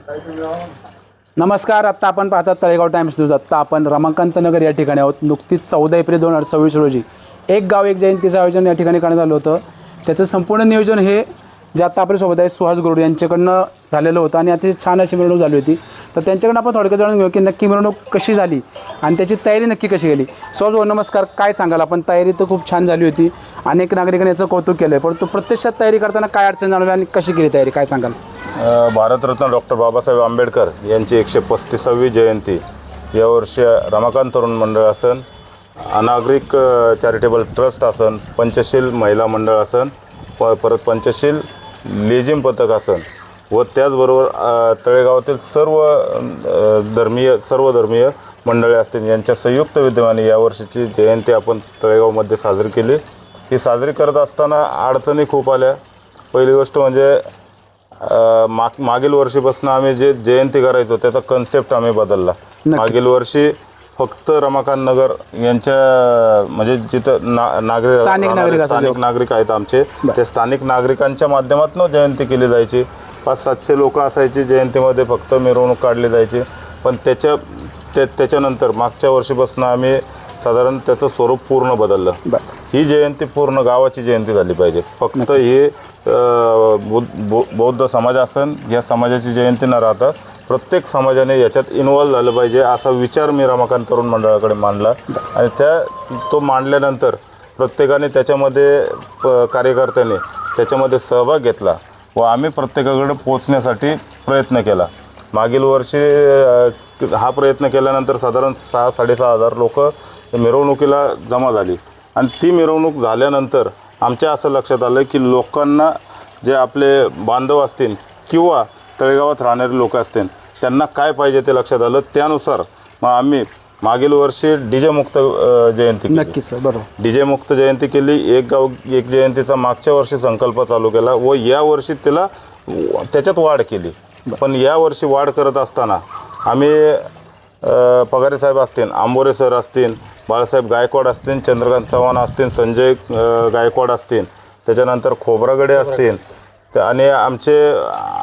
नमस्कार. आत्ता आपण पाहतात तळेगाव टाइम्स न्यूज. आत्ता आपण रमाकांत नगर या ठिकाणी आहोत. नुकतीच 14 एप्रिल 2026 रोजी एक गाव एक जयंतीचं आयोजन या ठिकाणी करण्यात आलं होतं. त्याचं संपूर्ण नियोजन हे जे आत्ता आपल्यासोबत आहे सुहास गोरडे यांच्याकडनं झालेलं होतं आणि अतिशय छान अशी मिरवणूक झाली होती. तर त्यांच्याकडनं आपण थोडक्यात जाणून घेऊ की नक्की मिरवणूक कशी झाली आणि त्याची तयारी नक्की कशी केली. सुहास भाऊ नमस्कार. काय सांगाल? आपण तयारी तर खूप छान झाली होती, अनेक नागरिकांनी याचं कौतुक केलं आहे, परंतु प्रत्यक्षात तयारी करताना काय अडचण जाणवली आणि कशी केली तयारी, काय सांगाल? भारतरत्न डॉक्टर बाबासाहेब आंबेडकर यांची 135वी जयंती यावर्षी रमाकांत तरुण मंडळ असन, अनागरिक चॅरिटेबल ट्रस्ट असन, पंचशील महिला मंडळ असन, परत पंचशील लेझिम पथक असन व त्याचबरोबर तळेगावातील सर्व धर्मीय मंडळे असतील यांच्या संयुक्त विद्यमाने यावर्षीची जयंती आपण तळेगावमध्ये साजरी केली. ही साजरी करत असताना अडचणी खूप आल्या. पहिली गोष्ट म्हणजे मागील वर्षीपासून आम्ही जे जयंती करायचो त्याचा कन्सेप्ट आम्ही बदलला. मागील वर्षी फक्त रमाकांत नगर यांच्या म्हणजे जिथं स्थानिक नागरिक आहेत आमचे, ते स्थानिक नागरिकांच्या माध्यमातून जयंती केली जायची. 500-700 लोक असायची जयंतीमध्ये, फक्त मिरवणूक काढली जायची. पण त्याच्यानंतर मागच्या वर्षीपासून आम्ही साधारण त्याचं स्वरूप पूर्ण बदललं. ही जयंती पूर्ण गावाची जयंती झाली पाहिजे. फक्त हे बौद्ध समाज असन या समाजाची जयंती न राहता प्रत्येक समाजाने याच्यात इन्व्हॉल्व झालं पाहिजे असा विचार मी रमाकांत तरुण मंडळाकडे मांडला आणि तो मांडल्यानंतर प्रत्येकाने त्याच्यामध्ये कार्यकर्त्यांनी त्याच्यामध्ये सहभाग घेतला व आम्ही प्रत्येकाकडे पोचण्यासाठी प्रयत्न केला. मागील वर्षी हा प्रयत्न केल्यानंतर साधारण 6,000-6,500 लोक मिरवणुकीला जमा झाली आणि ती मिरवणूक झाल्यानंतर आमच्या असं लक्षात आलं की लोकांना जे आपले बांधव असतील किंवा तळेगावात राहणारे लोक असतील त्यांना काय पाहिजे ते लक्षात आलं. त्यानुसार मग आम्ही मागील वर्षी डीजे मुक्त जयंती केली. नक्कीच बरोबर. डीजे मुक्त जयंती केली. एक गाव एक जयंतीचा मागच्या वर्षी संकल्प चालू केला व या वर्षी त्याच्यात वाढ केली. पण या वर्षी वाढ करत असताना आम्ही पगारे साहेब असतील, आंबोरे सर असतील, बाळासाहेब गायकवाड असतील, चंद्रकांत चव्हाण असतील, संजय गायकवाड असतील, त्याच्यानंतर खोब्रागडे असतील आणि आमचे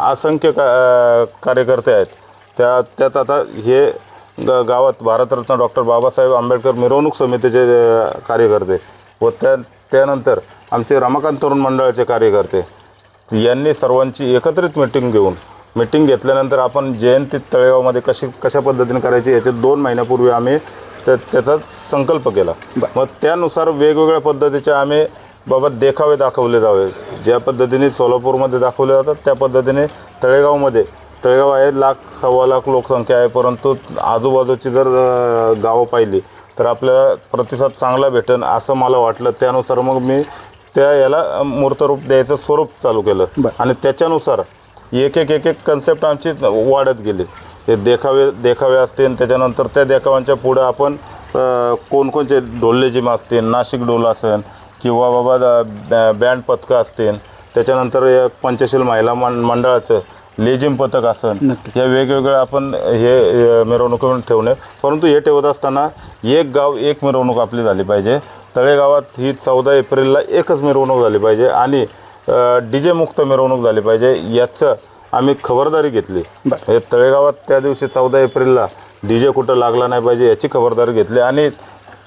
असंख्य कार्यकर्ते आहेत. त्यात आता हे गावात भारतरत्न डॉक्टर बाबासाहेब आंबेडकर मिरवणूक समितीचे कार्यकर्ते व त्यानंतर आमचे रमाकांत तरुण मंडळाचे कार्यकर्ते यांनी सर्वांची एकत्रित मीटिंग घेतल्यानंतर आपण जयंती तळेगावमध्ये कशा पद्धतीने करायची याचे 2 महिन्यापूर्वी आम्ही त्याचा संकल्प केला. मग त्यानुसार वेगवेगळ्या पद्धतीचे आम्ही देखावे दाखवले जावे. ज्या पद्धतीने सोलापूरमध्ये दाखवले जातात त्या पद्धतीने तळेगाव आहे 1,00,000-1.25 लाख लोकसंख्या आहे, परंतु आजूबाजूची जर गावं पाहिली तर आपल्याला प्रतिसाद चांगला भेटेल असं मला वाटलं. त्यानुसार मग मी याला मूर्तरूप द्यायचं स्वरूप चालू केलं आणि त्याच्यानुसार एक कन्सेप्ट आमची वाढत गेली. हे देखावे असतील, त्याच्यानंतर त्या देखाव्यांच्या पुढं आपण कोणकोणचे ढोल असतील, नाशिक ढोल असेल किंवा बँड पथकं असतील, त्याच्यानंतर पंचशील महिला मंडळाचं लेझिम पथक असेल, या वेगवेगळ्या आपण हे मिरवणूक ठेवणे. परंतु हे ठेवत असताना एक गाव एक मिरवणूक आपली झाली पाहिजे. तळेगावात ही 14 एप्रिलला एकच मिरवणूक झाली पाहिजे आणि डीजे मुक्त मिरवणूक झाली पाहिजे याचं आम्ही खबरदारी घेतली. हे तळेगावात त्या दिवशी 14 एप्रिलला डीजे कुठं लागला नाही पाहिजे याची खबरदारी घेतली आणि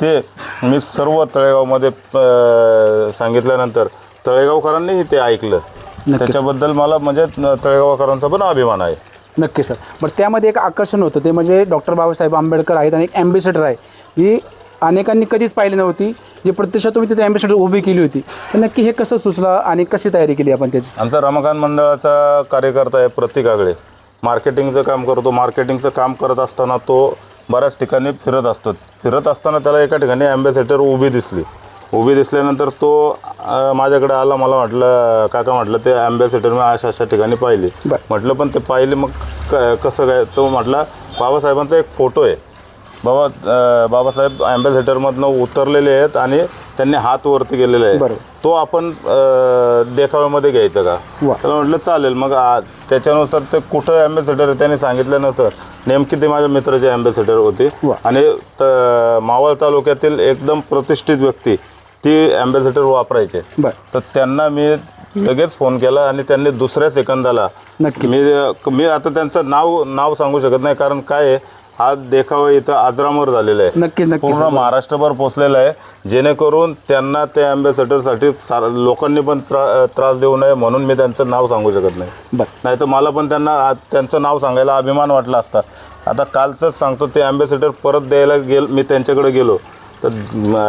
ते मी सर्व तळेगावमध्ये सांगितल्यानंतर तळेगावकरांनीही ते ऐकलं. त्याच्याबद्दल मला म्हणजे तळेगावकरांचा पण अभिमान आहे. नक्की सर. बरं, त्यामध्ये एक आकर्षण होतं ते म्हणजे डॉक्टर बाबासाहेब आंबेडकर आहेत आणि एक ॲम्बेसेडर आहे जी अनेकांनी कधीच पाहिली नव्हती, जी प्रत्यक्षात तुम्ही तिथे ॲम्बेसेडर उभी केली होती. तर नक्की हे कसं सुचलं आणि कशी तयारी केली आपण त्याची? आमचा रमाकांत मंडळाचा कार्यकर्ता आहे प्रतीक आगळे, मार्केटिंगचं काम करतो. मार्केटिंगचं काम करत असताना तो बऱ्याच ठिकाणी फिरत असताना त्याला एका ठिकाणी ॲम्बेसेडर उभी दिसल्यानंतर तो माझ्याकडे आला. मला म्हटलं काका, म्हटलं ते ॲम्बेसेडर मी अशा ठिकाणी पाहिली. म्हटलं पण ते पाहिले मग कसं काय? तो म्हटला बाबासाहेबांचा एक फोटो आहे. बाबासाहेब ॲम्बेसेडरमधनं उतरलेले आहेत आणि त्यांनी हात वरती केलेला आहे, तो आपण देखाव्यामध्ये घ्यायचं का? त्याला म्हटलं चालेल. मग त्याच्यानुसार ते कुठं ॲम्बेसेडर आहे त्यांनी सांगितल्यानंतर नेमकी ते माझ्या मित्राचे ॲम्बेसेडर होते आणि मावळ तालुक्यातील एकदम प्रतिष्ठित व्यक्ती ती ॲम्बेसेडर वापरायचे. तर त्यांना मी लगेच फोन केला आणि त्यांनी दुसऱ्या सेकंदाला नक्कीच. मी आता त्यांचं नाव सांगू शकत नाही, कारण काय आहे, हा देखावा इथं आजरामर झालेला आहे. नक्कीच पूर्ण महाराष्ट्रभर पोचलेला आहे, जेणेकरून त्यांना त्या अँबॅसेडरसाठी लोकांनी पण त्रास देऊ नये म्हणून मी त्यांचं नाव सांगू शकत नाही. बरं. नाही तर मला पण त्यांचं नाव सांगायला अभिमान वाटला असता. आता कालचंच सांगतो, ते अँबॅसेडर परत द्यायला मी त्यांच्याकडे गेलो, तर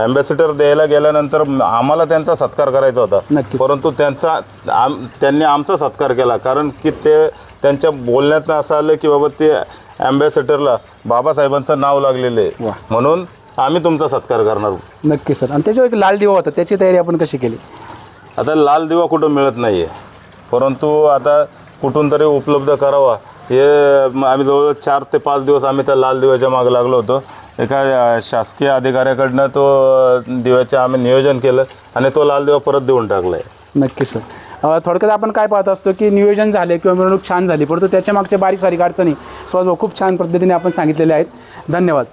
अँबॅसेडर द्यायला गेल्यानंतर आम्हाला त्यांचा सत्कार करायचा होता. नक्कीच. परंतु त्यांनी आमचा सत्कार केला, कारण की ते त्यांच्या बोलण्यातनं असं आलं की बाबा ते अँबॅसेडरला बाबासाहेबांचं नाव लागलेलं आहे, वा. म्हणून आम्ही तुमचा सत्कार करणार. नक्की सर. आणि त्याच्यावर एक लाल दिवा होता, त्याची तयारी आपण कशी केली? आता लाल दिवा कुठं मिळत नाही आहे, परंतु आता कुठून तरी उपलब्ध करावा हे आम्ही जवळ 4 ते 5 दिवस आम्ही त्या लाल दिव्याच्या मागे लागलो होतो. एका शासकीय अधिकाऱ्याकडनं तो दिव्याचं आम्ही नियोजन केलं आणि तो लाल दिवा परत देऊन टाकला आहे. नक्की सर. थोडक्यात आपण काय पाहत असतो की नियोजन झाले किंवा मिरवणूक छान झाली, परंतु त्याच्या मागच्या बारीक सारीक अडचणी स्वतः खूप छान पद्धतीने आपण सांगितलेल्या आहेत. धन्यवाद.